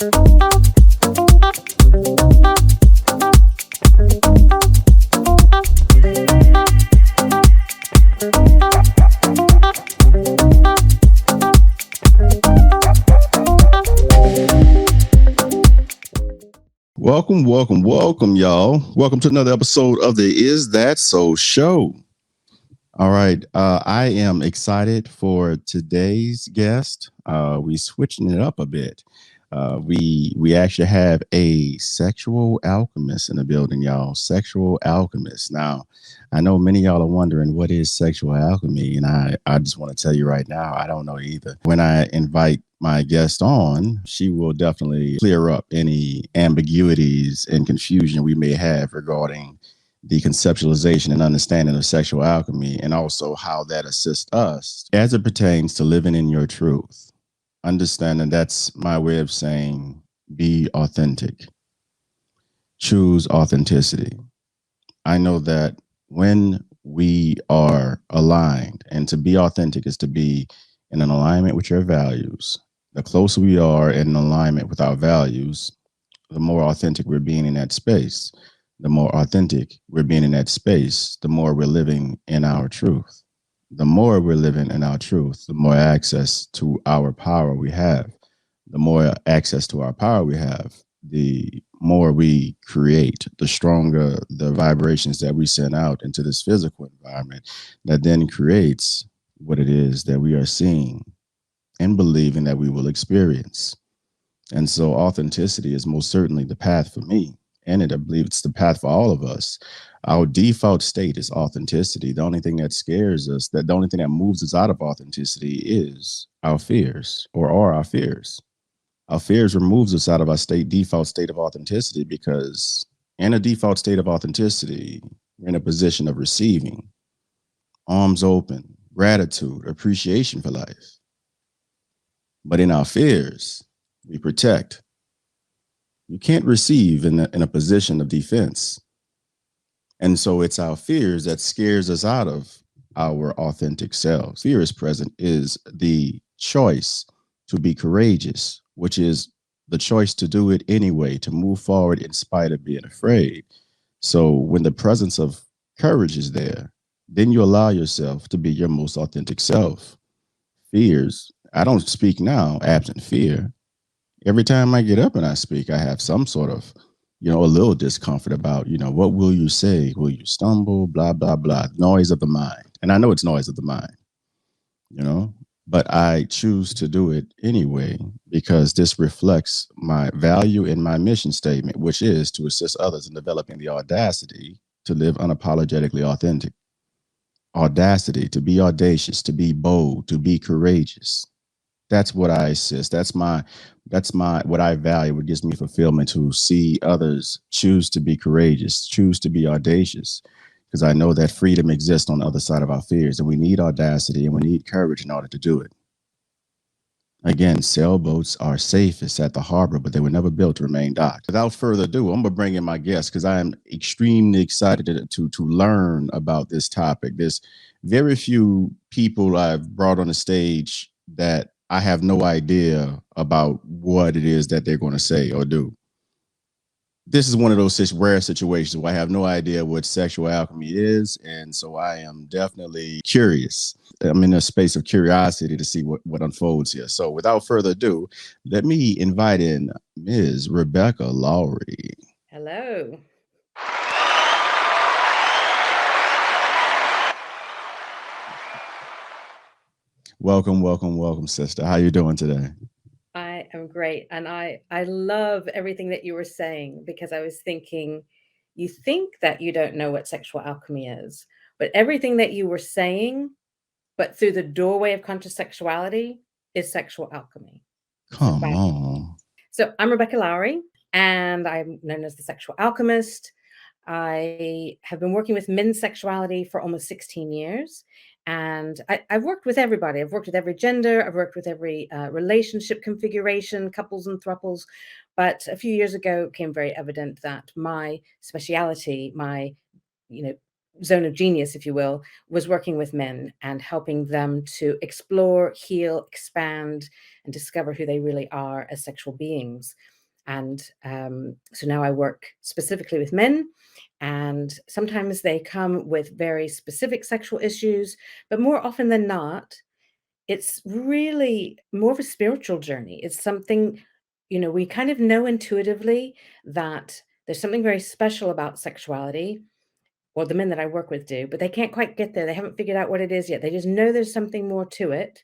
Welcome, y'all. Welcome to another episode of the Is That So show. All right, I am excited for today's guest. We switching it up a bit. We actually have a sexual alchemist in the building, y'all. Sexual alchemist. Now, I know many of y'all are wondering what is sexual alchemy, and I just want to tell you right now, I don't know either. When I invite my guest on, she will definitely clear up any ambiguities and confusion we may have regarding the conceptualization and understanding of sexual alchemy, and also how that assists us as it pertains to living in your truth. Understanding that's my way of saying be authentic, choose authenticity. I know that when we are aligned, and to be authentic is to be in an alignment with your values. The closer we are in alignment with our values, the more authentic we're being in that space. The more authentic we're being in that space, the more we're living in our truth. The more we're living in our truth, the more access to our power we have. The more access to our power we have, the more we create, the stronger the vibrations that we send out into this physical environment that then creates what it is that we are seeing and believing that we will experience. And so authenticity is most certainly the path for me. And I believe it's the path for all of us. Our default state is authenticity. The only thing that scares us, the only thing that moves us out of authenticity is our fears, or are our fears. Our fears removes us out of our default state of authenticity, because in a default state of authenticity, we're in a position of receiving, arms open, gratitude, appreciation for life. But in our fears, we protect. You can't receive in a position of defense. And so it's our fears that scares us out of our authentic selves. Fear is present is the choice to be courageous, which is the choice to do it anyway, to move forward in spite of being afraid. So when the presence of courage is there, then you allow yourself to be your most authentic self. Fears, I don't speak now absent fear. Every time I get up and I speak, I have some sort of, a little discomfort about, what will you say? Will you stumble? Blah, blah, blah. Noise of the mind. And I know it's noise of the mind, but I choose to do it anyway, because this reflects my value and my mission statement, which is to assist others in developing the audacity to live unapologetically authentic. Audacity, to be audacious, to be bold, to be courageous. That's what I assist. That's what I value. What gives me fulfillment, to see others choose to be courageous, choose to be audacious, because I know that freedom exists on the other side of our fears, and we need audacity and we need courage in order to do it. Again, sailboats are safest at the harbor, but they were never built to remain docked. Without further ado, I'm going to bring in my guest, because I am extremely excited to learn about this topic. There's very few people I've brought on the stage that I have no idea about what it is that they're going to say or do. This is one of those rare situations where I have no idea what sexual alchemy is, and so I am definitely curious. I'm in a space of curiosity to see what unfolds here. So without further ado, let me invite in Ms. Rebecca Lowrie. Hello. Welcome, sister. How you doing today? I am great. And I love everything that you were saying, because I was thinking, you think that you don't know what sexual alchemy is, but everything that you were saying, but through the doorway of conscious sexuality, is sexual alchemy. Come on. So I'm Rebecca Lowrie, and I'm known as the Sexual Alchemist. I have been working with men's sexuality for almost 16 years. And I've worked with everybody. I've worked with every gender. I've worked with every relationship configuration, couples and thruples. But a few years ago, it became very evident that my speciality, my, zone of genius, if you will, was working with men and helping them to explore, heal, expand, and discover who they really are as sexual beings. And so now I work specifically with men, and sometimes they come with very specific sexual issues, but more often than not, it's really more of a spiritual journey. It's something, we kind of know intuitively that there's something very special about sexuality, or the men that I work with do, but they can't quite get there. They haven't figured out what it is yet. They just know there's something more to it.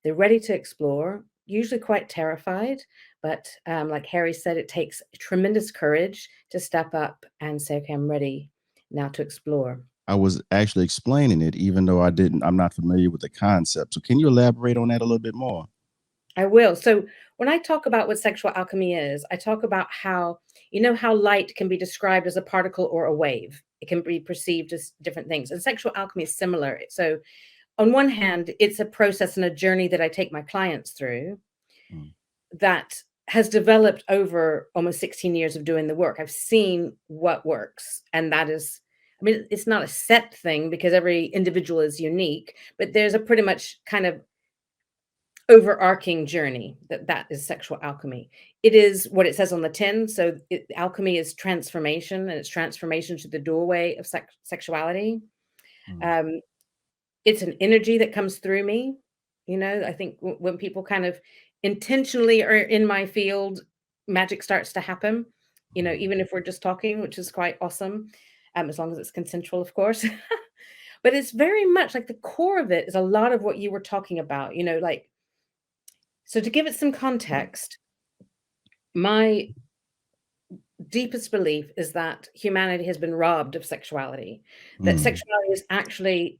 They're ready to explore, usually quite terrified, but like Harry said, it takes tremendous courage to step up and say, okay, I'm ready now to explore. I was actually explaining it, even though I'm not familiar with the concept. So can you elaborate on that a little bit more? I will. So when I talk about what sexual alchemy is, I talk about how, how light can be described as a particle or a wave. It can be perceived as different things. And sexual alchemy is similar. So on one hand, it's a process and a journey that I take my clients through Mm, that has developed over almost 16 years of doing the work. I've seen what works. And that is, I mean, it's not a set thing because every individual is unique, but there's a pretty much kind of overarching journey that is sexual alchemy. It is what it says on the tin. So alchemy is transformation, and it's transformation to the doorway of sexuality. mm, Um, it's an energy that comes through me. I think when people kind of intentionally are in my field, magic starts to happen. mm, Even if we're just talking, which is quite awesome, as long as it's consensual, of course. But it's very much like the core of it is a lot of what you were talking about. Like, so to give it some context, my deepest belief is that humanity has been robbed of sexuality, that mm, sexuality is actually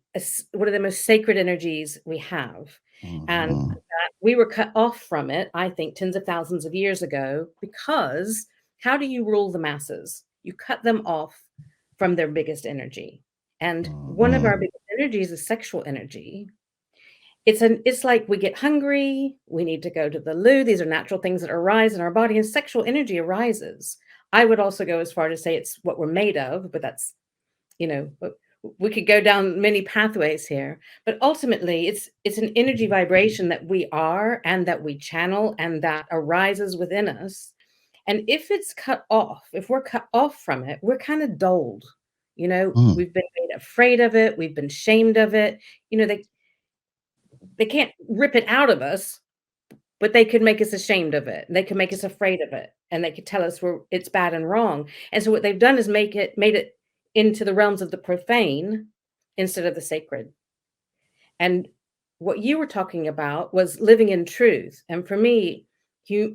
one of the most sacred energies we have. And mm, that we were cut off from it, I think, tens of thousands of years ago, because how do you rule the masses? You cut them off from their biggest energy. And one of mm, our biggest energies is sexual energy. It's like we get hungry, we need to go to the loo. These are natural things that arise in our body, and sexual energy arises. I would also go as far to say it's what we're made of, but that's, but we could go down many pathways here. But ultimately, it's an energy vibration that we are and that we channel and that arises within us. And if it's cut off, if we're cut off from it, we're kind of dulled. mm, We've been made afraid of it, we've been shamed of it. They can't rip it out of us, but they could make us ashamed of it. They could make us afraid of it, and they could tell us it's bad and wrong. And so what they've done is made it into the realms of the profane instead of the sacred. And what you were talking about was living in truth. And for me,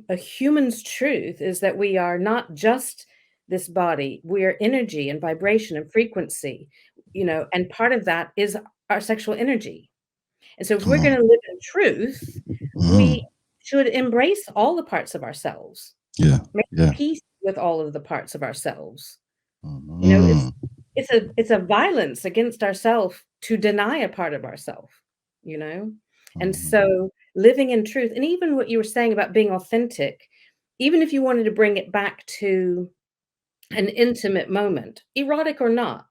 a human's truth is that we are not just this body. We are energy and vibration and frequency, and part of that is our sexual energy. And so if come we're on. gonna live in truth, we Mm, should embrace all the parts of ourselves, yeah, make yeah. peace with all of the parts of ourselves. You know, Mm, it's a violence against ourself to deny a part of ourself, you know? And mm, so living in truth, and even what you were saying about being authentic, even if you wanted to bring it back to an intimate moment, erotic or not,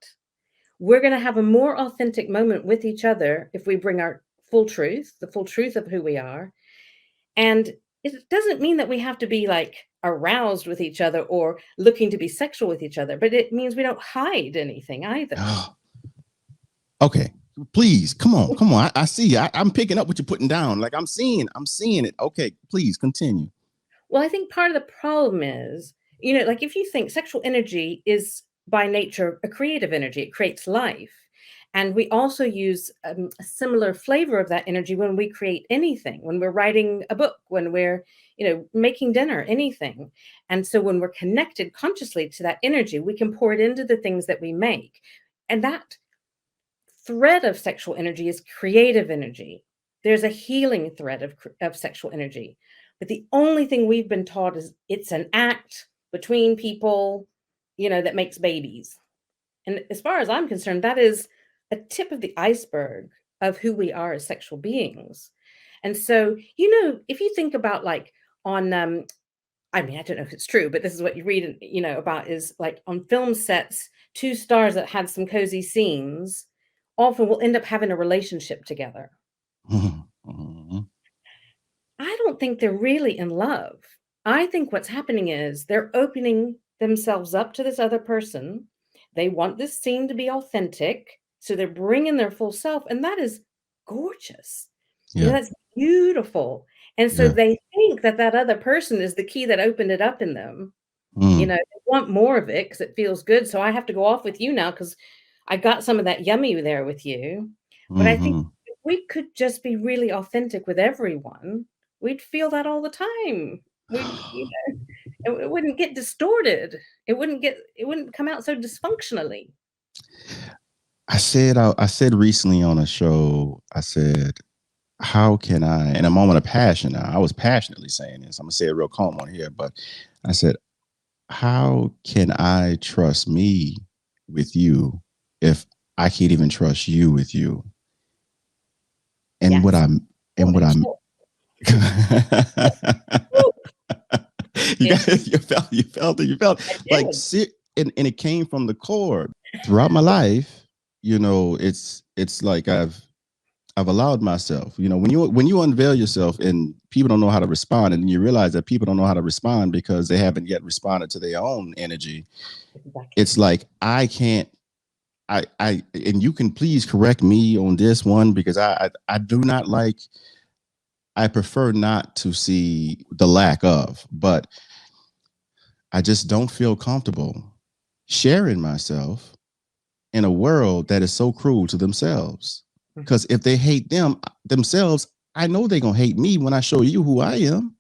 we're going to have a more authentic moment with each other if we bring our full truth, the full truth of who we are. And it doesn't mean that we have to be like aroused with each other or looking to be sexual with each other, but it means we don't hide anything either. mm. Okay, please, come on, come on. I see. I'm picking up what you're putting down. Like I'm seeing it. Okay, please continue. Well, I think part of the problem is, like if you think sexual energy is by nature a creative energy, it creates life. And we also use a similar flavor of that energy when we create anything, when we're writing a book, when we're, making dinner, anything. And so when we're connected consciously to that energy, we can pour it into the things that we make. And that thread of sexual energy is creative energy. There's a healing thread of sexual energy. But the only thing we've been taught is it's an act between people, that makes babies. And as far as I'm concerned, that is a tip of the iceberg of who we are as sexual beings. And so, if you think about like on I mean, I don't know if it's true, but this is what you read, about is like on film sets, two stars that had some cozy scenes often will end up having a relationship together. Mhm. I don't think they're really in love. I think what's happening is they're opening themselves up to this other person. They want this scene to be authentic. So they're bringing their full self. And that is gorgeous. Yeah. That's beautiful. And so Yeah. they think that that other person is the key that opened it up in them. Mm. They want more of it because it feels good. So I have to go off with you now because I got some of that yummy there with you. But I think Mhm. if we could just be really authentic with everyone, we'd feel that all the time. It wouldn't get distorted. It wouldn't come out so dysfunctionally. I said recently on a show, I said, how can I, in a moment of passion now, I was passionately saying this. I'm gonna say it real calm on here, but I said, how can I trust me with you if I can't even trust you with you? And what Yes. I'm Oh, and what and I'm chill. Woo, yeah, you felt I like did. and it came from the core. Throughout my life, it's like I've allowed myself, when you unveil yourself and people don't know how to respond, and you realize that people don't know how to respond because they haven't yet responded to their own energy. Exactly. It's like I can't I and you can please correct me on this one because I do not like, I prefer not to see the lack of, but I just don't feel comfortable sharing myself in a world that is so cruel to themselves. Mhm. Because if they hate themselves, I know they're gonna hate me when I show you who I am,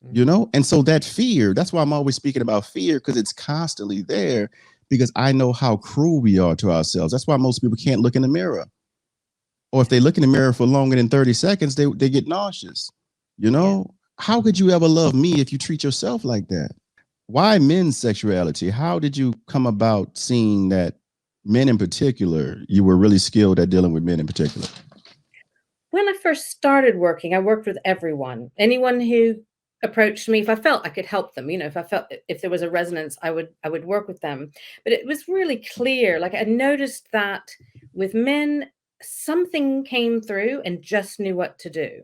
Mhm. And so that fear, that's why I'm always speaking about fear, because it's constantly there, because I know how cruel we are to ourselves. That's why most people can't look in the mirror. Or if Yeah. they look in the mirror for longer than 30 seconds, they get nauseous. You Yeah. know? How could you ever love me if you treat yourself like that? Why men's sexuality? How did you come about seeing that men in particular, you were really skilled at dealing with men in particular? When I first started working, I worked with everyone. Anyone who approached me, if I felt I could help them, if I felt if there was a resonance, I would work with them. But it was really clear. Like I noticed that with men, something came through and just knew what to do.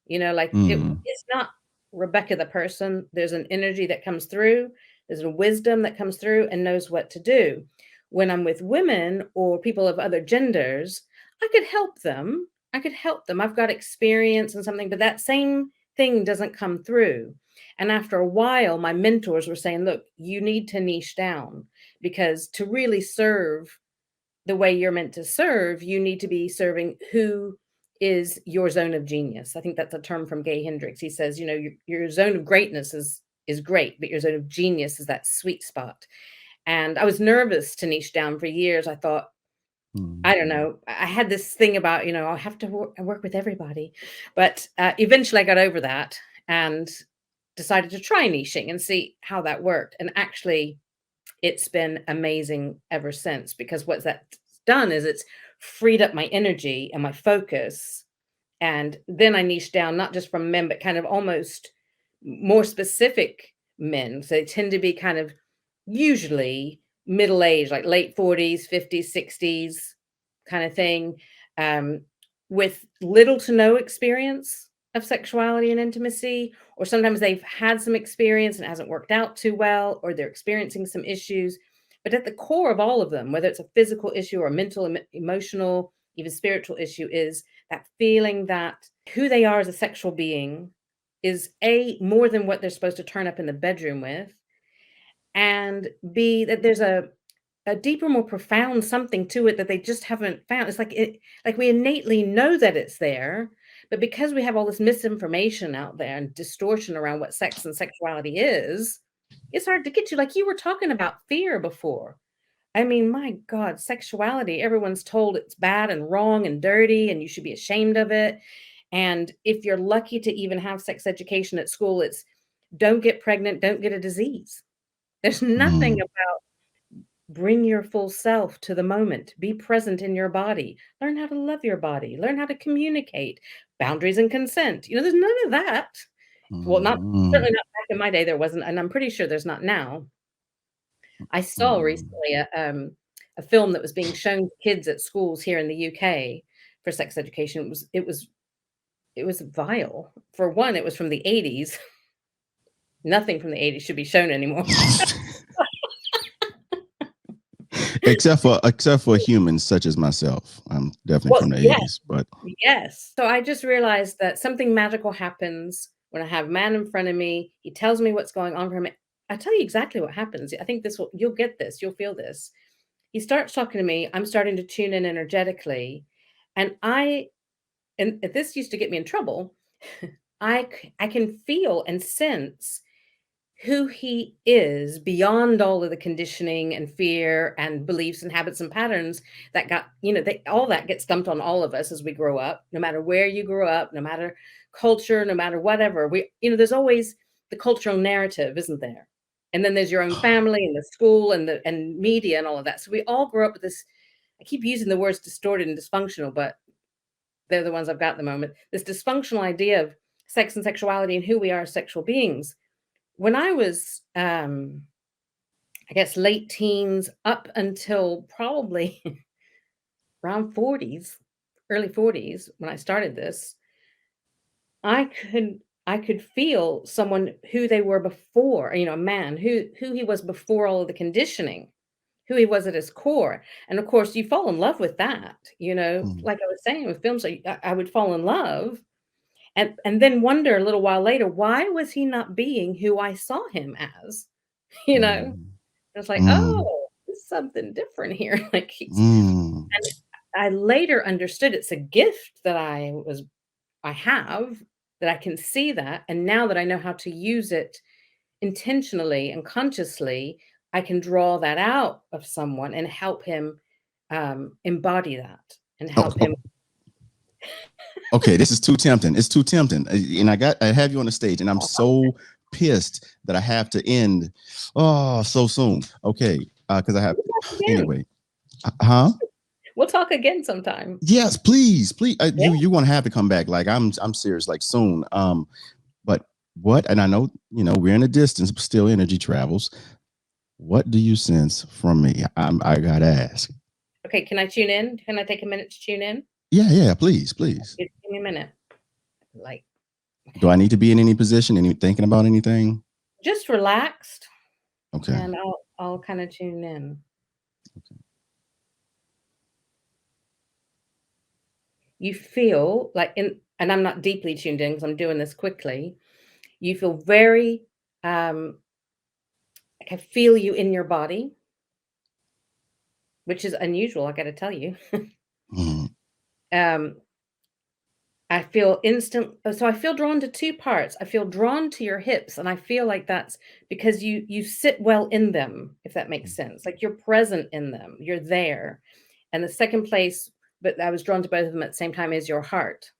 Like Mm, it's not Rebecca the person. There's an energy that comes through, there's a wisdom that comes through and knows what to do. When I'm with women or people of other genders, I could help them. I've got experience and something, but that same thing doesn't come through. And after a while, my mentors were saying, look, you need to niche down because to really serve the way you're meant to serve, you need to be serving who is your zone of genius. I think that's a term from Gay Hendricks. He says, your zone of greatness is great, but your zone of genius is that sweet spot. And I was nervous to niche down for years. I thought, mm, I don't know. I had this thing about, I have to work with everybody. But eventually I got over that and decided to try niching and see how that worked. And actually, it's been amazing ever since because what that's done is it's freed up my energy and my focus. And then I niche down, not just from men, but kind of almost more specific men. So they tend to be kind of usually middle age, like late 40s, 50s, 60s kind of thing, um, with little to no experience of sexuality and intimacy, or sometimes they've had some experience and it hasn't worked out too well, or they're experiencing some issues. But at the core of all of them, whether it's a physical issue or a mental, emotional, even spiritual issue, is that feeling that who they are as a sexual being is A, more than what they're supposed to turn up in the bedroom with, and B, that there's a deeper, more profound something to it that they just haven't found. It's like we innately know that it's there, but because we have all this misinformation out there and distortion around what sex and sexuality is, it's hard to get to. Like you were talking about fear before. I mean, my God, sexuality, everyone's told it's bad and wrong and dirty and you should be ashamed of it. And if you're lucky to even have sex education at school, it's don't get pregnant, don't get a disease. There's nothing mm, about bring your full self to the moment, be present in your body, learn how to love your body, learn how to communicate, boundaries and consent. There's none of that. Well, not mm, certainly not back in my day, there wasn't, and I'm pretty sure there's not now. I saw mm, recently a film that was being shown to kids at schools here in the UK for sex education. It was vile. For one, it was from the 80s. Nothing from the 80s should be shown anymore. except for humans such as myself. I'm definitely Well, from the yes, 80s, but yes. So I just realized that something magical happens when I have a man in front of me. He tells me what's going on for him. I tell you exactly what happens. I think you'll get this, you'll feel this. He starts talking to me. I'm starting to tune in energetically. And this used to get me in trouble. I can feel and sense who he is beyond all of the conditioning and fear and beliefs and habits and patterns that got, all that gets dumped on all of us as we grow up, no matter where you grew up, no matter culture, no matter whatever. There's always the cultural narrative, isn't there? And then there's your own family and the school and and media and all of that. So we all grow up with this. I keep using the words distorted and dysfunctional, but they're the ones I've got at the moment. This dysfunctional idea of sex and sexuality and who we are as sexual beings. When I was, I guess, late teens up until probably around 40s, early 40s, when I started this, I could feel someone who they were before, a man who he was before all of the conditioning, who he was at his core. And of course, you fall in love with that, mm, like I was saying with films, I would fall in love and then wonder a little while later, why was he not being who I saw him as? You know? mm, It's like, mm, "Oh, there's something different here." Like, mm. and I later understood it's a gift that I have, that I can see that, and now that I know how to use it intentionally and consciously, I can draw that out of someone and help him, embody that and Oh, help him. oh, okay, this is too tempting. It's too tempting. And I have you on the stage, and I'm so pissed that I have to end so soon. Okay, because I have We'll talk again. anyway. Huh? We'll talk again sometime. Yes, please, please. Yeah. You want to have to come back. Like I'm serious. Like soon. But what? And I know we're in a distance, but still energy travels. What do you sense from me? I gotta ask. Okay, can I tune in? Can I take a minute to tune in? Yeah, yeah. Please, please. Give me a minute. Like, Do I need to be in any position? Any thinking about anything? just relaxed, Okay. and I'll kind of tune in. You feel like and I'm not deeply tuned in because I'm doing this quickly. You feel very, like I feel you in your body, which is unusual, I gotta tell you. Mm, Um, I feel so I feel drawn to two parts. I feel drawn to your hips, and I feel like that's because you sit well in them, if that makes sense. Like you're present in them, you're there. And the second place, but I was drawn to both of them at the same time, is your heart.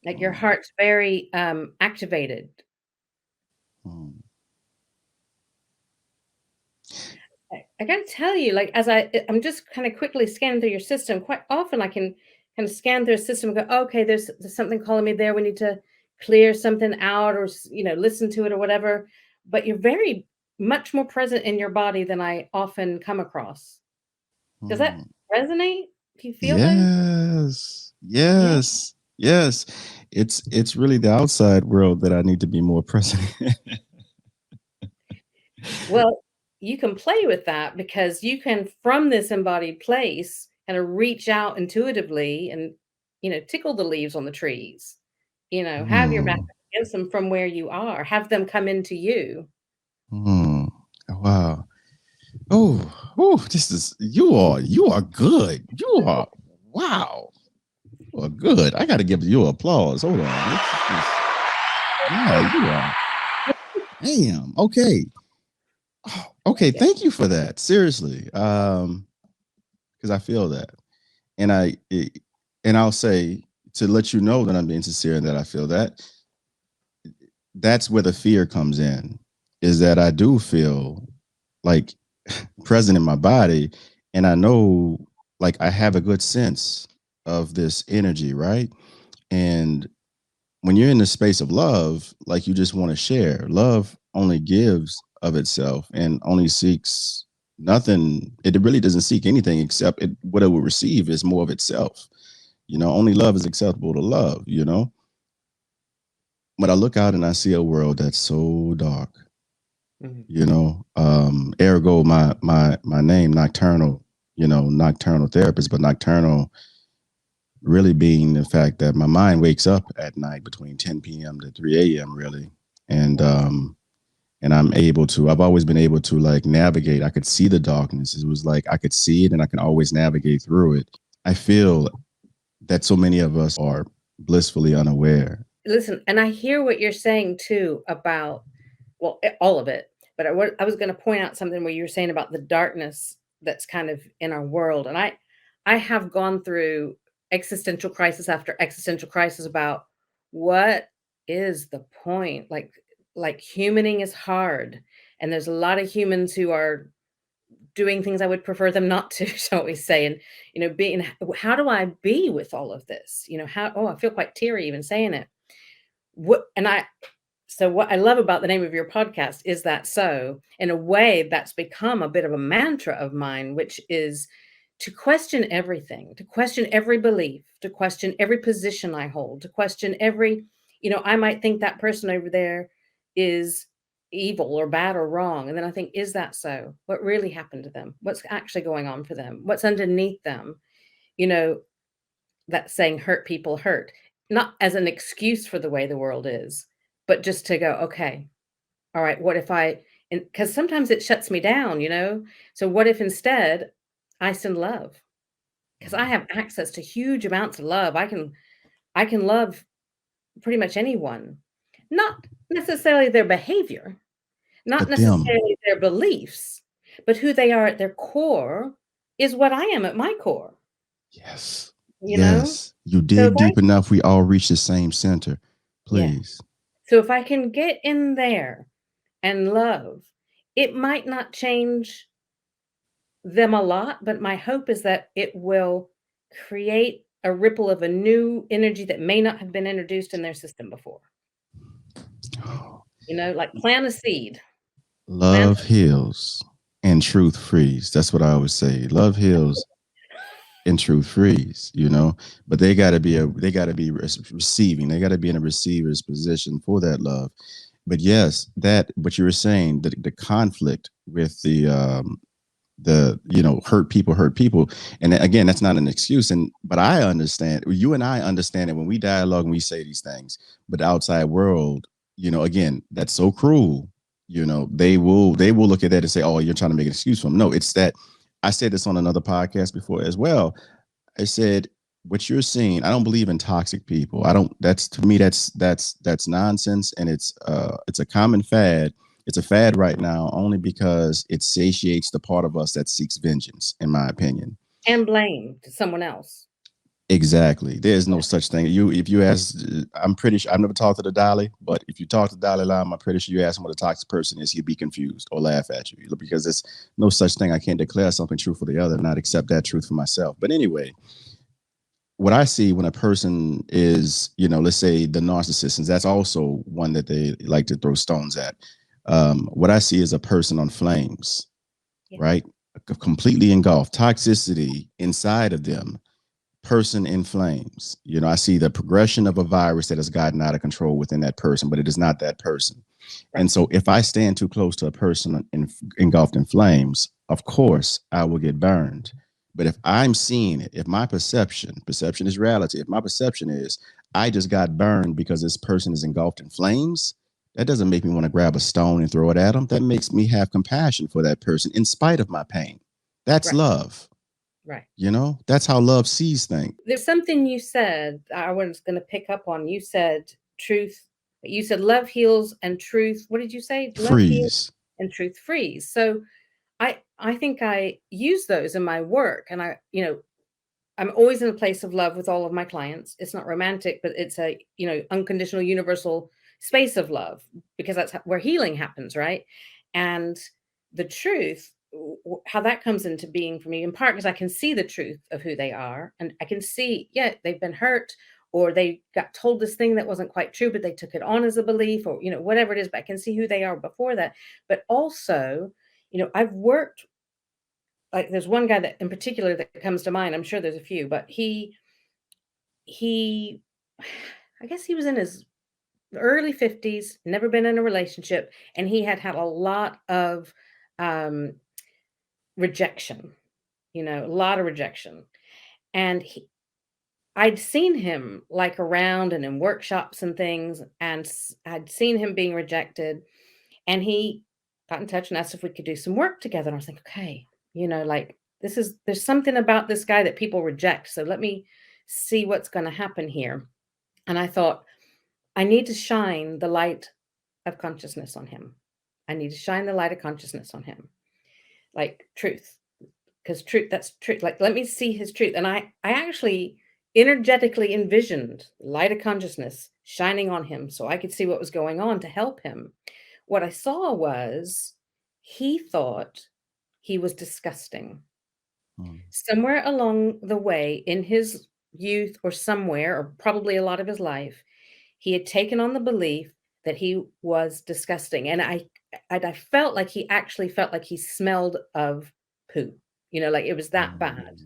Like your mm, heart's very activated. mm, I gotta tell you, like as I'm just kind of quickly scanning through your system. Quite often, I can kind of scan through a system and go, okay, there's something calling me there. We need to clear something out, or listen to it, or whatever. But you're very much more present in your body than I often come across. Does that mm. resonate? Do you feel those? Yes, Yeah. yes, yes. It's really the outside world that I need to be more present in. Well, you can play with that because you can, from this embodied place, kind of reach out intuitively and, tickle the leaves on the trees, have your back Mm, against them from where you are, have them come into you. mm. Wow. Oh, oh, this is you are good. You are wow. You are good. I gotta give you applause. Hold on. Yeah, you are. Damn. Okay. Oh, okay. Okay. Thank you for that. Seriously. Because I feel that. And and I'll say to let you know that I'm being sincere and that I feel that that's where the fear comes in, is that I do feel like present in my body, and I know like I have a good sense of this energy, right? And when you're in the space of love, like you just want to share. Love only gives of itself and only seeks Nothing. It really doesn't seek anything except what it will receive is more of itself. Only love is acceptable to love. But I look out and I see a world that's so dark. Mhm. Ergo my name nocturnal. Nocturnal therapist, but nocturnal really being the fact that my mind wakes up at night between 10 p.m. to 3 a.m. really, and Right. I've always been able to like navigate. I could see the darkness. It was like I could see it and I can always navigate through it. I feel that so many of us are blissfully unaware. Listen, and I hear what you're saying too about, well, all of it. But I was going to point out something where you were saying about the darkness that's kind of in our world, and I have gone through existential crisis after existential crisis about what is the point. Like humaning is hard, and there's a lot of humans who are doing things I would prefer them not to, shall we say, and being, how do I be with all of this? How, oh, I feel quite teary even saying it. What and I So what I love about the name of your podcast is that, so in a way that's become a bit of a mantra of mine, which is to question everything, to question every belief, to question every position I hold, to question every, I might think that person over there is evil or bad or wrong. And then I think, is that so? What really happened to them? What's actually going on for them? What's underneath them? You know, that saying hurt people hurt, not as an excuse for the way the world is, but just to go, okay, all right, what if I, because sometimes it shuts me down, So what if instead I send love? Because I have access to huge amounts of love. I can love pretty much anyone. Not necessarily their behavior, not But them, necessarily their beliefs, but who they are at their core is what I am at my core, yes, you know? yes. You So if dig I deep enough, we all reach the same center. Yeah. Please. So if I can get in there and love, it might not change them a lot, but my hope is that it will create a ripple of a new energy that may not have been introduced in their system before. Like plant a seed. Plant Love heals and truth frees. That's what I always say. Love heals and truth frees. But they got to be receiving. They got to be in a receiver's position for that love. But yes, that what you were saying, the conflict with the hurt people, and again, that's not an excuse. But I understand, you and I understand it when we dialogue and we say these things. But the outside world, again, that's so cruel. They will look at that and say, oh, you're trying to make an excuse for them. No, it's that I said this on another podcast before as well. I said, what you're seeing, I don't believe in toxic people. I don't. That's, to me, that's nonsense, and it's a common fad. It's a fad right now only because it satiates the part of us that seeks vengeance, in my opinion. and blame to someone else. Exactly. There's no Yeah. such thing. If you ask, I'm pretty sure I've never talked to the Dalai, but if you talk to Dalai Lama, I'm pretty sure you ask him what a toxic person is, he'd be confused or laugh at you because there's no such thing. I can't declare something true for the other and not accept that truth for myself. But anyway, what I see when a person is, let's say the narcissist, and that's also one that they like to throw stones at. What I see is a person on flames, Yeah. right? Completely engulfed, toxicity inside of them, person in flames. I see the progression of a virus that has gotten out of control within that person, but it is not that person. Right. And so if I stand too close to a person engulfed in flames, of course I will get burned. But if I'm seeing it, if my perception is reality, if my perception is I just got burned because this person is engulfed in flames, that doesn't make me want to grab a stone and throw it at them. That makes me have compassion for that person in spite of my pain. That's Right. love. Right. That's how love sees things. There's something you said I was going to pick up on. You said truth. You said love heals and truth. What did you say? Love heals Freeze. and truth frees. So I think I use those in my work, and I'm always in a place of love with all of my clients. It's not romantic, but it's a, unconditional universal space of love, because that's where healing happens, right? And the truth, how that comes into being for me, in part because I can see the truth of who they are, and I can see, yeah, they've been hurt, or they got told this thing that wasn't quite true, but they took it on as a belief, or whatever it is, but I can see who they are before that. But also, I've worked like there's one guy that in particular that comes to mind. I'm sure there's a few, but he I guess he was in his early 50s, never been in a relationship, and he had had a lot of um, rejection, a lot of rejection. And I'd seen him like around and in workshops and things, and I'd seen him being rejected. And he got in touch and asked if we could do some work together. And I was like, okay, like there's something about this guy that people reject. So let me see what's going to happen here. And I thought, I need to shine the light of consciousness on him. I need to shine the light of consciousness on him, like truth, because truth, that's truth. Like, let me see his truth. And I actually energetically envisioned light of consciousness shining on him so I could see what was going on to help him. What I saw was he thought he was disgusting. Somewhere along the way in his youth or somewhere, or probably a lot of his life, he had taken on the belief that he was disgusting. And I felt like he actually felt like he smelled of poo, like it was that bad.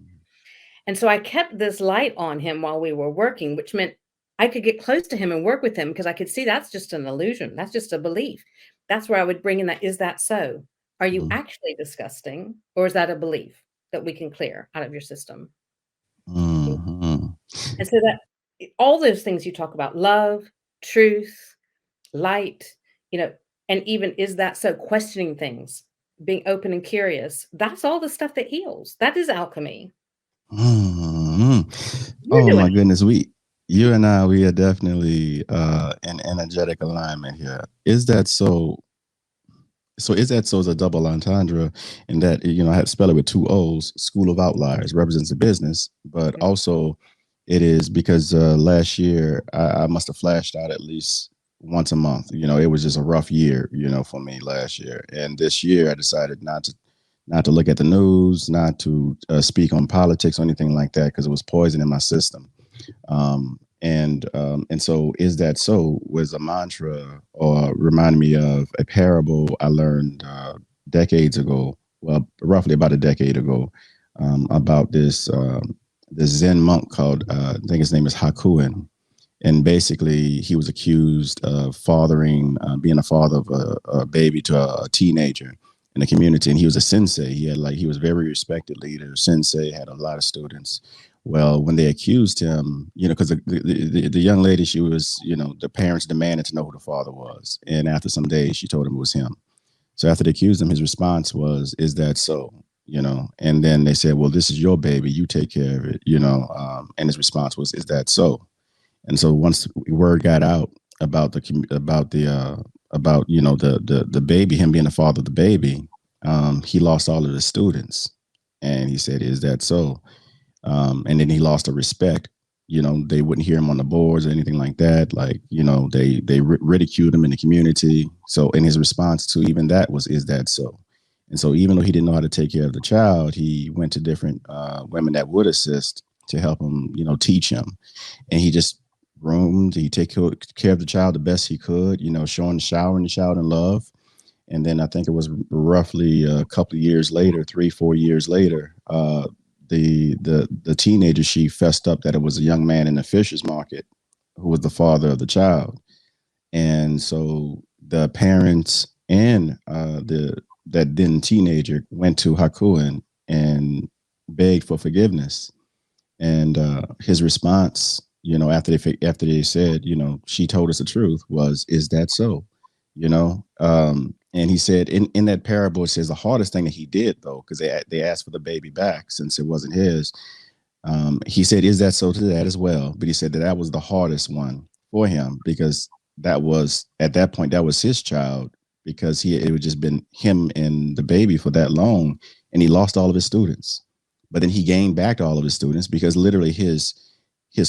And so I kept this light on him while we were working, which meant I could get close to him and work with him because I could see that's just an illusion. That's just a belief. That's where I would bring in that. Is that so? Are you actually disgusting? Or is that a belief that we can clear out of your system? Mm-hmm. And so that all those things you talk about, love, truth, light, and even is that so, questioning things, being open and curious, that's all the stuff that heals. That is alchemy. Mm-hmm. You're Oh doing my it. goodness, you and I, we are definitely in energetic alignment here. Is that so? So is that so is a double entendre in that I had to spell it with two O's. School of Outliers represents a business, but Mhm. also it is because last year I must have flashed out at least once a month. It was just a rough year, for me last year, and this year I decided not to look at the news, not to speak on politics or anything like that because it was poison in my system. And so is that so was a mantra or remind me of a parable I learned decades ago, well, roughly about a decade ago, about this Zen monk called I think his name is Hakuin. And basically he was accused of fathering being a father of a baby to a teenager in the community, and he was a sensei. He was a very respected leader, sensei, had a lot of students. Well, when they accused him, because the young lady, she was, the parents demanded to know who the father was, and after some days she told him it was him. So after they accused him, his response was, "Is that so?" And then they said, "Well, this is your baby, you take care of it." And his response was, "Is that so?" And so once word got out about the baby, him being the father of the baby, he lost all of his students, and he said, "Is that so?" And then he lost the respect. They wouldn't hear him on the boards or anything like that. Like, they ridiculed him in the community. So, in his response to even that was, "Is that so?" And so, even though he didn't know how to take care of the child, he went to different women that would assist to help him, teach him. And he just groomed. He take care of the child the best he could. Showering the child in love. And then I think it was roughly a couple of years later, 3-4 years later, the teenager, she fessed up that it was a young man in the fisher's market who was the father of the child. And so the parents and the that then teenager went to Hakuin and begged for forgiveness. And his response, after they said, she told us the truth, was, "Is that so?" And he said in that parable, it says the hardest thing that he did, though, because they asked for the baby back since it wasn't his. He said, "Is that so?" to that as well, but he said that was the hardest one for him because that was at that point that was his child, because it had just been him and the baby for that long, and he lost all of his students. But then he gained back all of his students because literally his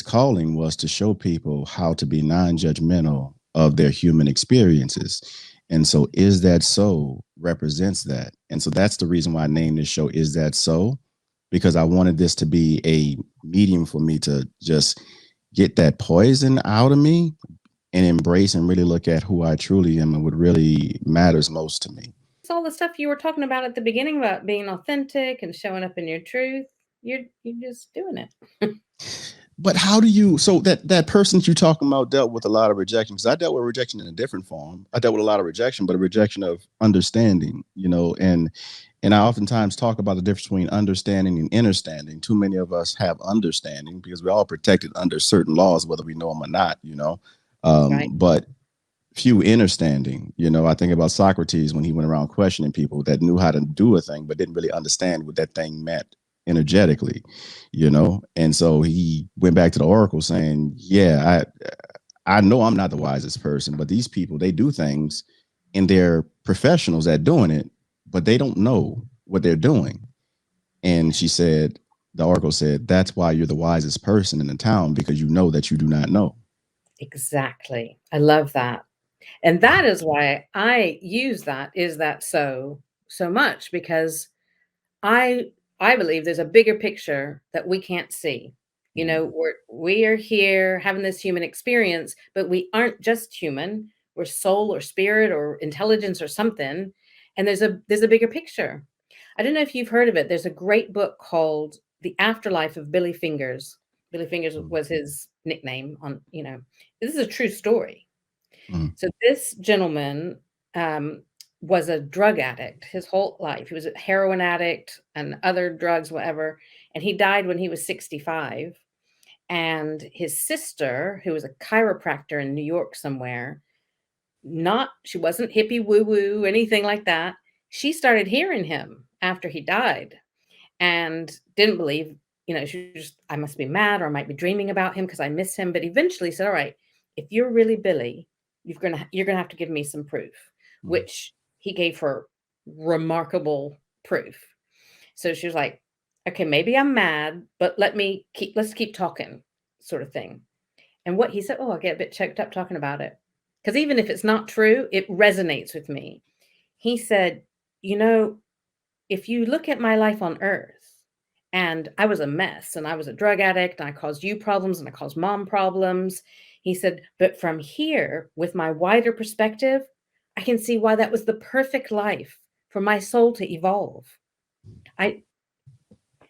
calling was to show people how to be non-judgmental of their human experiences. And so Is That So represents that. And so that's the reason why I named this show Is That So, because I wanted this to be a medium for me to just get that poison out of me and embrace and really look at who I truly am and what really matters most to me. all the stuff you were talking about at the beginning about being authentic and showing up in your truth. You're just doing it. But how do you, so that person that you're talking about dealt with a lot of rejection? Because I dealt with rejection in a different form. I dealt with a lot of rejection, but a rejection of understanding, and I oftentimes talk about the difference between understanding and understanding. Too many of us have understanding because we're all protected under certain laws, whether we know them or not. Right. But few understanding. I think about Socrates when he went around questioning people that knew how to do a thing, but didn't really understand what that thing meant energetically. And so he went back to the oracle saying, yeah, I know I'm not the wisest person, but these people, they do things and they're professionals at doing it, but they don't know what they're doing. And the oracle said, that's why you're the wisest person in the town, because you know that you do not know. Exactly. I love that. And that is why I use that is that so much, because I I believe there's a bigger picture that we can't see. We are here having this human experience, but we aren't just human. We're soul or spirit or intelligence or something. And there's a bigger picture. I don't know if you've heard of it. There's a great book called The Afterlife of Billy Fingers. Billy Fingers Mm, was his nickname on. This is a true story. mm, So this gentleman um, was a drug addict his whole life. He was a heroin addict and other drugs, whatever. And he died when he was 65. And his sister, who was a chiropractor in New York somewhere, she wasn't hippie woo woo, anything like that. She started hearing him after he died and didn't believe, she just, I must be mad or I might be dreaming about him because I miss him. But eventually said, all right, if you're really Billy, you're gonna have to give me some proof, mm, which he gave her remarkable proof. So she was like, okay, maybe I'm mad, but let's keep talking, sort of thing. And what he said, oh, I get a bit choked up talking about it. Because even if it's not true, it resonates with me. He said, you know, if you look at my life on earth, and I was a mess and I was a drug addict and I caused you problems and I caused mom problems. He said, but from here, with my wider perspective, I can see why that was the perfect life for my soul to evolve. I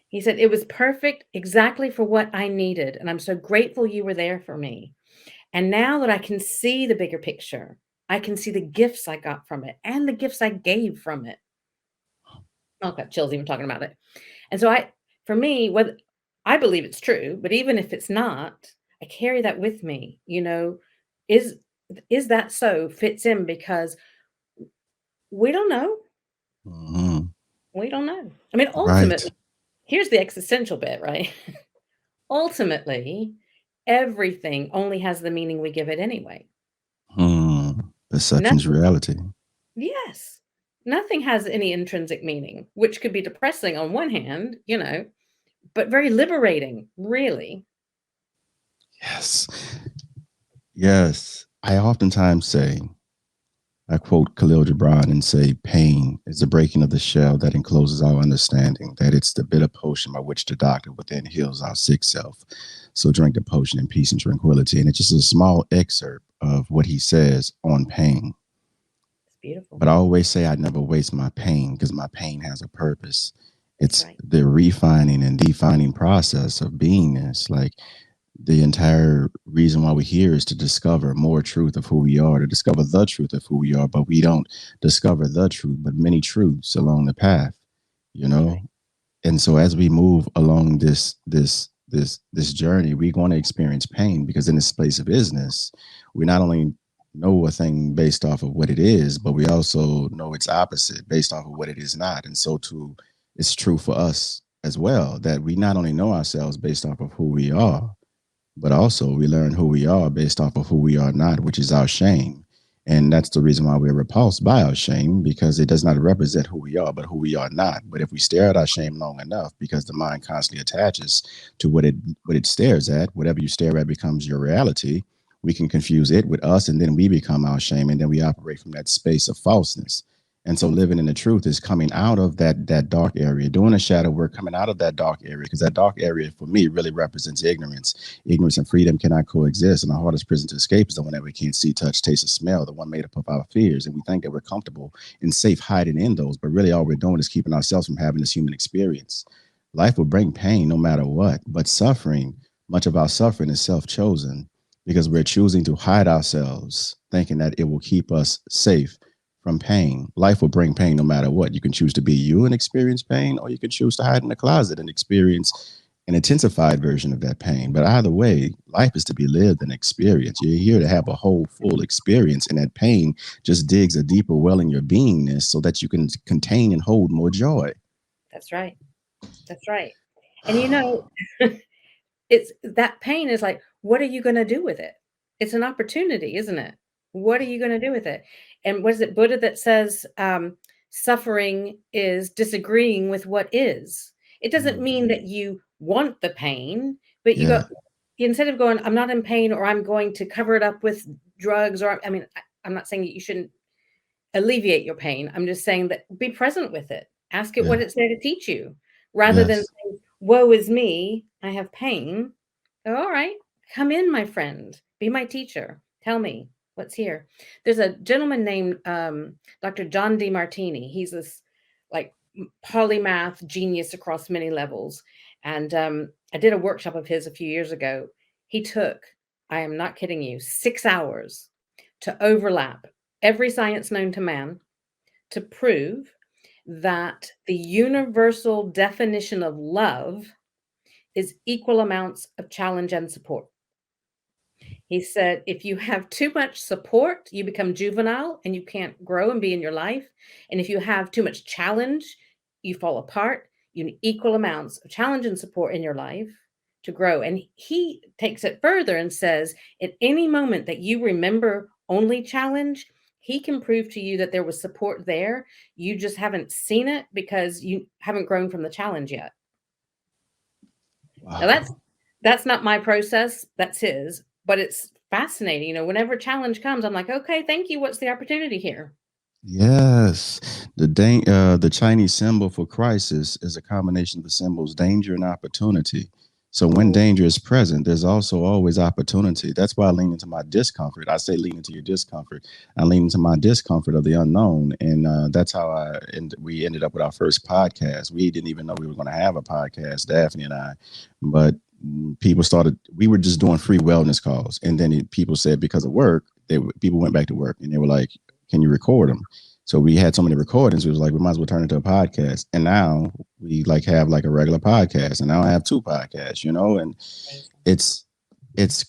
He said it was perfect exactly for what I needed. And I'm so grateful you were there for me. And now that I can see the bigger picture, I can see the gifts I got from it and the gifts I gave from it. Oh, I've got chills even talking about it. And so for me, whether I believe it's true, but even if it's not, I carry that with me. Is is that so fits in because we don't know. mhm. We don't know. I mean, Right. ultimately, here's the existential bit, right? Ultimately, everything only has the meaning we give it anyway. Perception's Nothing, reality. yes. Nothing has any intrinsic meaning, which could be depressing on one hand, but very liberating, really. Yes. Yes. I oftentimes say, I quote Khalil Gibran and say, pain is the breaking of the shell that encloses our understanding, that it's the bitter potion by which the doctor within heals our sick self. So drink the potion in peace and tranquility. And it's just a small excerpt of what he says on pain. It's beautiful. But I always say I never waste my pain because my pain has a purpose. That's It's right. the refining and defining process of beingness. Like the entire reason why we're here is to discover more truth of who we are, to discover the truth of who we are, but we don't discover the truth, but many truths along the path, you That's right. know? And so as we move along this journey, we're going to experience pain because in this space of business, we not only know a thing based off of what it is, but we also know its opposite based off of what it is not. And so too, it's true for us as well that we not only know ourselves based off of who we are, but also we learn who we are based off of who we are not, which is our shame. And that's the reason why we're repulsed by our shame, because it does not represent who we are, but who we are not. But if we stare at our shame long enough, because the mind constantly attaches to what it stares at, whatever you stare at becomes your reality, we can confuse it with us, and then we become our shame, and then we operate from that space of falseness. And so living in the truth is coming out of that dark area, doing a shadow work, coming out of that dark area, because that dark area for me really represents ignorance. Ignorance and freedom cannot coexist. And the hardest prison to escape is the one that we can't see, touch, taste, or smell, the one made up of our fears. And we think that we're comfortable and safe hiding in those, but really all we're doing is keeping ourselves from having this human experience. Life will bring pain no matter what, but suffering, much of our suffering is self-chosen because we're choosing to hide ourselves, thinking that it will keep us safe from pain. Life will bring pain no matter what. You can choose to be you and experience pain, or you can choose to hide in the closet and experience an intensified version of that pain. But either way, life is to be lived and experienced. You're here to have a whole, full experience, and that pain just digs a deeper well in your beingness so that you can contain and hold more joy. That's right. That's right. And it's that pain is like, what are you going to do with it? It's an opportunity, isn't it? What are you going to do with it? And what is it, Buddha, that says suffering is disagreeing with what is? It doesn't mean that you want the pain, but you go, Yeah, instead of going, I'm not in pain, or I'm going to cover it up with drugs, or I mean, I'm not saying that you shouldn't alleviate your pain. I'm just saying that be present with it. Ask it yeah, what it's there to teach you, rather than yes, saying, woe is me, I have pain. Go, all right, come in, my friend. Be my teacher. Tell me what's here. There's a gentleman named Dr. John D. Martini. He's this like polymath genius across many levels. And I did a workshop of his a few years ago. He took, I am not kidding you, 6 hours to overlap every science known to man to prove that the universal definition of love is equal amounts of challenge and support. He said, if you have too much support, you become juvenile and you can't grow and be in your life. And if you have too much challenge, you fall apart. You need equal amounts of challenge and support in your life to grow. And he takes it further and says, at any moment that you remember only challenge, he can prove to you that there was support there. You just haven't seen it because you haven't grown from the challenge yet. Now wow. that's not my process, that's his, but it's fascinating. Whenever challenge comes, I'm like, okay, thank you. What's the opportunity here? Yes, the Chinese symbol for crisis is a combination of the symbols danger and opportunity. So when Mm, danger is present, there's also always opportunity. That's why I lean into my discomfort. I say lean into your discomfort. I lean into my discomfort of the unknown, and that's how we ended up with our first podcast. We didn't even know we were going to have a podcast, Daphne and I, but people started. We were just doing free wellness calls, and then people said because of work, people went back to work, and they were like, "Can you record them?" So we had so many recordings. We was like, we might as well turn it into a podcast. And now we like have like a regular podcast, and now I have two podcasts, and amazing. it's it's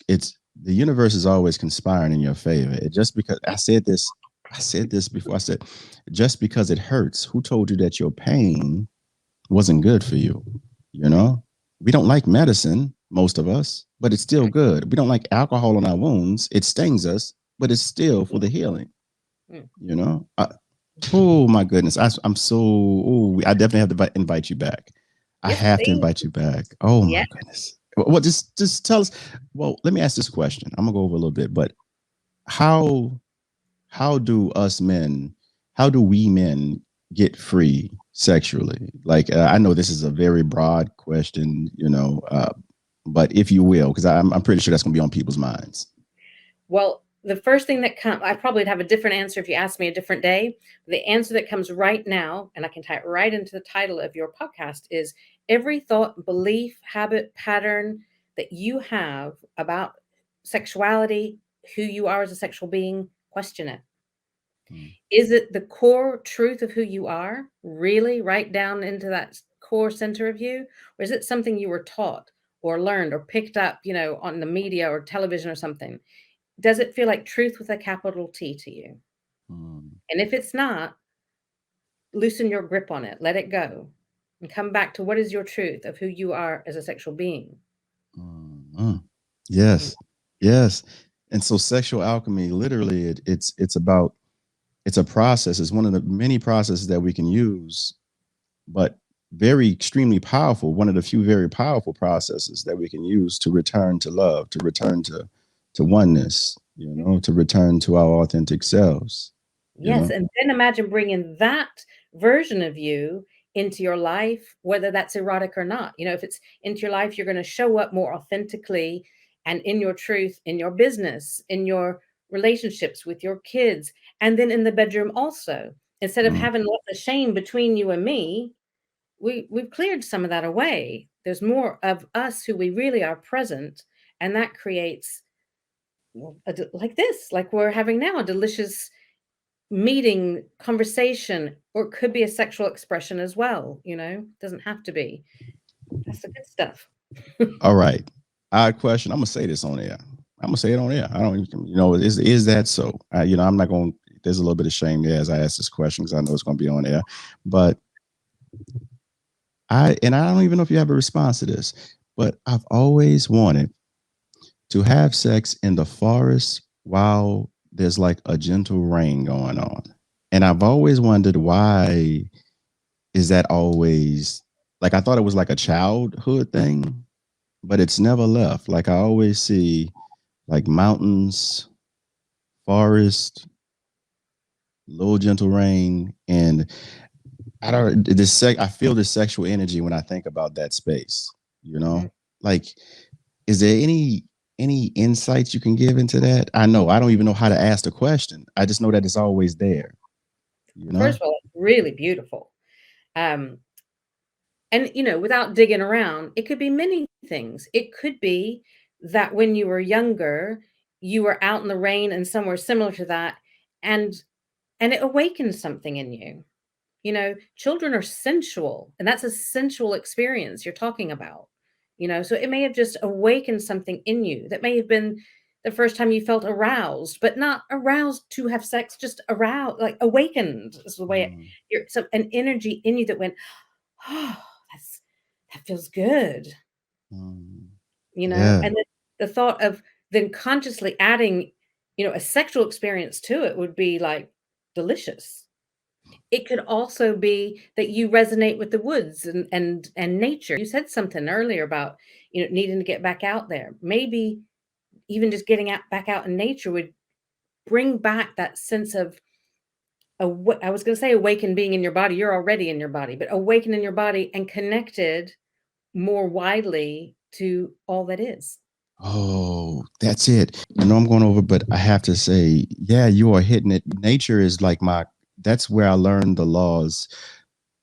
the universe is always conspiring in your favor. It just because I said this before. I said, just because it hurts, who told you that your pain wasn't good for you? You know, we don't like medicine, most of us, but it's still Mm, good. We don't like alcohol on our wounds. It stings us, but it's still for mm, the healing. mm. You know, oh my goodness, I'm so. Oh, I definitely have to invite you back. I Yes, have to please. invite you back. Oh Yeah. my goodness. Well, just tell us. Well, let me ask this question. I'm gonna go over a little bit, but how how do us men, how do we men get free sexually? Like, I know this is a very broad question, but if you will, because I'm pretty sure that's gonna be on people's minds. Well, the first thing that comes, I probably would have a different answer if you asked me a different day. The answer that comes right now, and I can tie it right into the title of your podcast, is every thought, belief, habit, pattern that you have about sexuality, who you are as a sexual being, question it. Mm, Is it the core truth of who you are, really, right down into that core center of you? Or is it something you were taught or learned or picked up, on the media or television or something? Does it feel like truth with a capital T to you? mm, And if it's not, loosen your grip on it, let it go, and come back to what is your truth of who you are as a sexual being. mm. Mm, Yes, yes. And so, sexual alchemy, literally, it's about it's a process. It's one of the many processes that we can use, but very extremely powerful. One of the few very powerful processes that we can use to return to love, to return to oneness, mhm. to return to our authentic selves. you Yes, know? and then imagine bringing that version of you into your life, whether that's erotic or not. You know, if it's into your life, you're going to show up more authentically and in your truth, in your business, in your relationships with your kids, and then in the bedroom also. Instead of Mm. having lots of shame between you and me, we've cleared some of that away. There's more of us who we really are present, and that creates like this, like we're having now, a delicious meeting, conversation, or it could be a sexual expression as well, you know, doesn't have to be. That's the good stuff. All right. Odd question. I'm gonna say this on air. I'm gonna say it on air. I don't, is that so? I'm not going. There's a little bit of shame there as I ask this question because I know it's gonna be on air. But I don't even know if you have a response to this. But I've always wanted to have sex in the forest while there's like a gentle rain going on, and I've always wondered why is that always like I thought it was like a childhood thing, but it's never left. Like I always see like mountains, forest, little gentle rain, and I feel the sexual energy when I think about that space, you Mhm. know? Like, is there any insights you can give into that? I know I don't even know how to ask the question. I just know that it's always there, you First know? of all, it's really beautiful. Um, and you know, without digging around, it could be many things. It could be that when you were younger, you were out in the rain and somewhere similar to that, and it awakened something in you. You know, children are sensual, and that's a sensual experience you're talking about. You know, so it may have just awakened something in you. That may have been the first time you felt aroused, but not aroused to have sex, just aroused, like awakened is the way Mm, you're so an energy in you that went, oh, that's that feels good, mm. you know, Yeah. and then the thought of then consciously adding, you know, a sexual experience to it would be like delicious. It could also be that you resonate with the woods and nature. You said something earlier about, you know, needing to get back out there. Maybe even just getting out back out in nature would bring back that sense of I was going to say awaken being in your body. You're already in your body, but awaken in your body and connected more widely to all that is. Oh, that's it. I know I'm going over, but I have to say, yeah, you are hitting it. Nature is like that's where I learned the laws.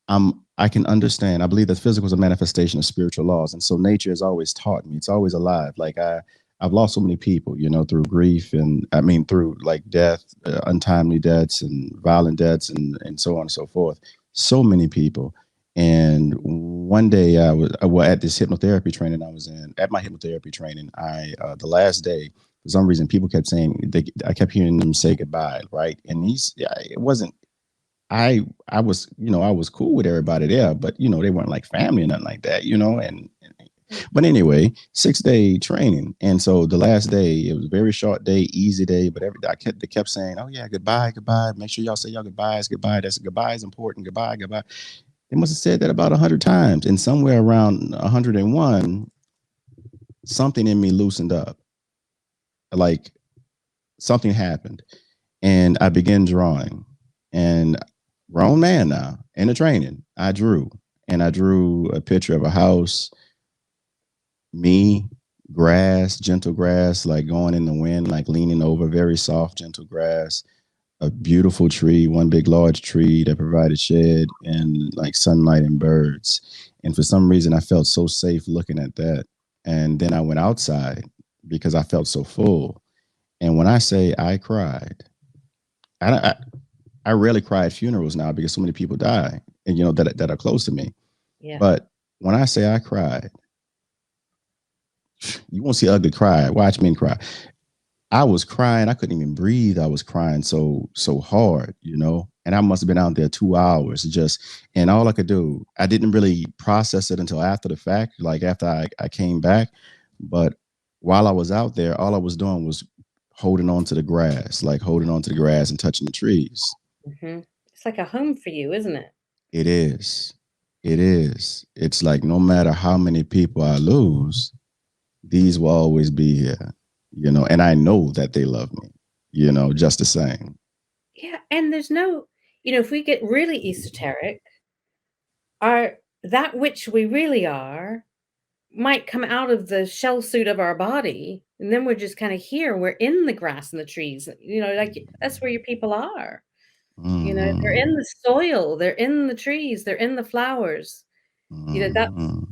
I can understand. I believe that physical is a manifestation of spiritual laws. And so nature has always taught me. It's always alive. Like I've lost so many people, through grief and I mean, through like death, untimely deaths and violent deaths and so on and so forth. So many people. And one day I was well, at this hypnotherapy training I was in. At my hypnotherapy training, the last day, for some reason, people kept saying I kept hearing them say goodbye, right? And it wasn't. I was I was cool with everybody there, but they weren't like family or nothing like that, but anyway, 6 day training, and so the last day it was a very short day, easy day, but they kept saying, "Oh yeah, goodbye, goodbye. Make sure y'all say y'all goodbyes, goodbye. That's goodbye is important. Goodbye, goodbye." They must have said that about 100 times, and somewhere around 101, something in me loosened up. Like something happened, and I began drawing. And grown man now in the training, I drew a picture of a house, me, grass, gentle grass, like going in the wind, like leaning over, very soft, gentle grass, a beautiful tree, one big large tree that provided shade and like sunlight and birds. And for some reason, I felt so safe looking at that. And then I went outside because I felt so full. And when I say I cried, I, I rarely cry at funerals now because so many people die, and that are close to me. Yeah. But when I say I cried, you won't see ugly cry. Watch me cry. I was crying. I couldn't even breathe. I was crying so hard, And I must have been out there 2 hours and all I could do. I didn't really process it until after the fact, like after I came back. But while I was out there, all I was doing was holding on to the grass, like holding on to the grass and touching the trees. It's like a home for you, isn't it? It is. It is. It's like no matter how many people I lose, these will always be here, and I know that they love me, just the same. Yeah, and there's no, if we get really esoteric, our that which we really are might come out of the shell suit of our body, and then we're just kind of here. We're in the grass and the trees. Like that's where your people are. They're in Hmm. the soil, they're in the trees, they're in the flowers. That's Hmm.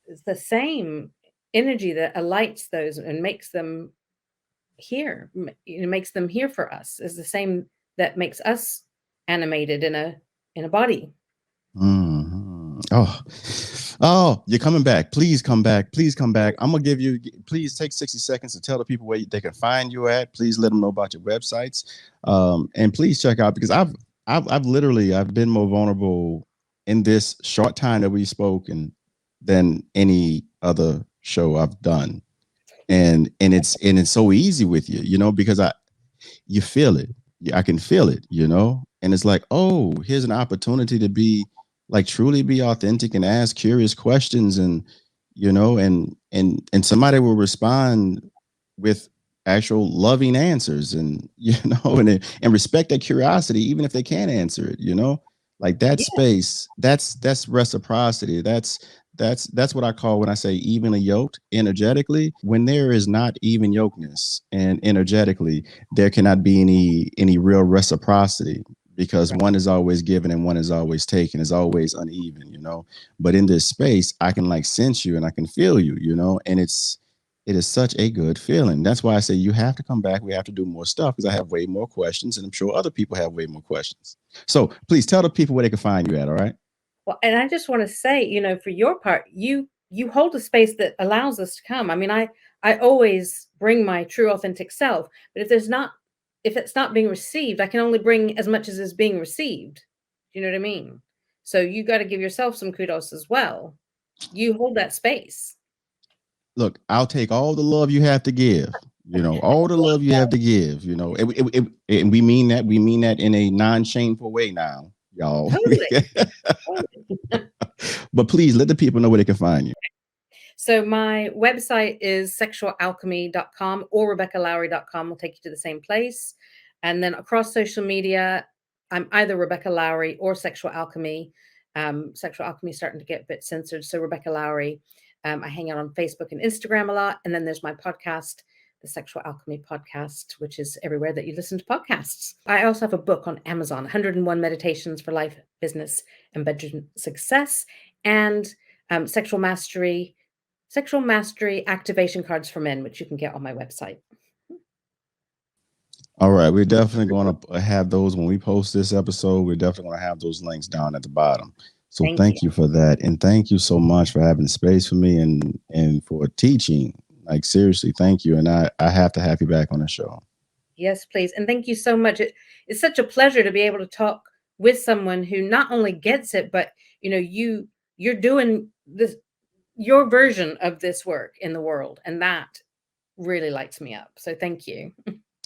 it's the same energy that alights those and makes them here. Makes them here for us. Is the same that makes us animated in a body. Hmm. Oh, you're coming back. Please come back. Please come back. I'm gonna give you. Please take 60 seconds to tell the people where they can find you at. Please let them know about your websites, and please check out because I've literally I've been more vulnerable in this short time that we spoke and than any other show I've done, and it's so easy with you, because you feel it. I can feel it, and it's like, oh, here's an opportunity to be like truly be authentic and ask curious questions, and and somebody will respond with actual loving answers, and and respect that curiosity even if they can't answer it, like that Yeah, space. That's reciprocity. That's what I call when I say evenly yoked energetically. When there is not even yokeness and energetically, there cannot be any real reciprocity because right. one is always given and one is always taken. Is always uneven, But in this space, I can like sense you and I can feel you, and it is such a good feeling. That's why I say you have to come back. We have to do more stuff because I have way more questions, and I'm sure other people have way more questions. So please tell the people where they can find you at. All right. Well, and I just want to say, for your part, you hold a space that allows us to come. I mean, I always bring my true authentic self, but if it's not being received, I can only bring as much as is being received. Do you know what I mean? So you got to give yourself some kudos as well. You hold that space. Look, I'll take all the love you have to give. All the love you have to give. And we mean that. We mean that in a non-shameful way now, y'all. Totally. Totally. But please let the people know where they can find you. So my website is sexualalchemy.com or RebeccaLowrie.com will take you to the same place. And then across social media, I'm either Rebecca Lowrie or Sexual Alchemy. Sexual Alchemy is starting to get a bit censored. So Rebecca Lowrie. I hang out on Facebook and Instagram a lot. And then there's my podcast, the Sexual Alchemy Podcast, which is everywhere that you listen to podcasts. I also have a book on Amazon, 101 Meditations for Life, Business, and Bedroom Success, and Sexual Mastery activation cards for men, which you can get on my website. All right, we're definitely going to have those when we post this episode. We're definitely going to have those links down at the bottom. So Thank you. thank you for that, and thank you so much for having space for me and for teaching. Like seriously, thank you, and I have to have you back on the show. Yes, please. And thank you so much. It's such a pleasure to be able to talk with someone who not only gets it, but you're doing this your version of this work in the world. And that really lights me up. So thank you.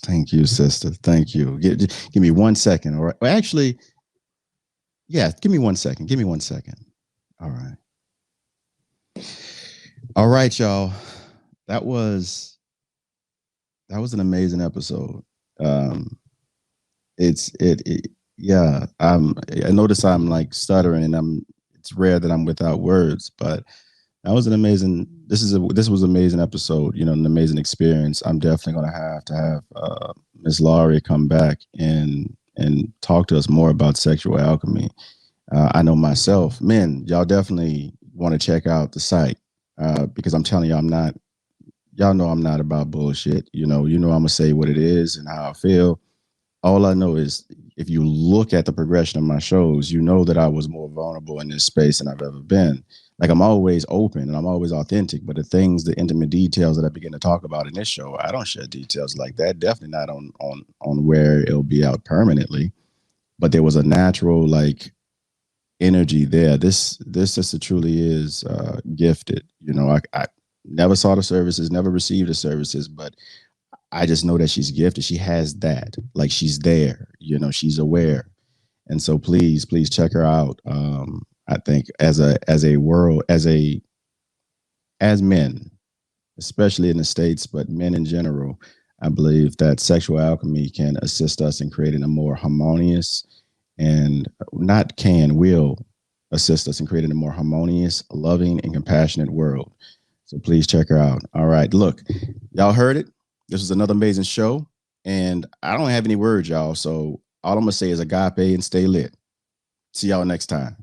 Thank you, sister. Thank you. Give me 1 second. All right. Well, actually, yeah, give me 1 second. Give me 1 second. All right. All right, y'all. That was that was an amazing episode. Um, it yeah. I notice I'm like stuttering and it's rare that I'm without words, but that was an amazing this was an amazing episode, an amazing experience. I'm definitely gonna have to have Ms. Lowrie come back and talk to us more about sexual alchemy. I know myself, men, y'all definitely want to check out the site because I'm telling you, y'all know I'm not about bullshit. I'm gonna say what it is and how I feel. All I know is if you look at the progression of my shows, you know that I was more vulnerable in this space than I've ever been. Like I'm always open and I'm always authentic, but the intimate details that I begin to talk about in this show, I don't share details like that. Definitely not on where it'll be out permanently. But there was a natural like energy there. This sister truly is gifted. I never saw the services, never received the services, but I just know that she's gifted. She has that. Like she's there, she's aware. And so please check her out. I think as a world, as men, especially in the States, but men in general, I believe that sexual alchemy can assist us in creating a more harmonious and will assist us in creating a more harmonious, loving, and compassionate world. So please check her out. All right. Look, y'all heard it. This was another amazing show. And I don't have any words, y'all. So all I'm going to say is agape and stay lit. See y'all next time.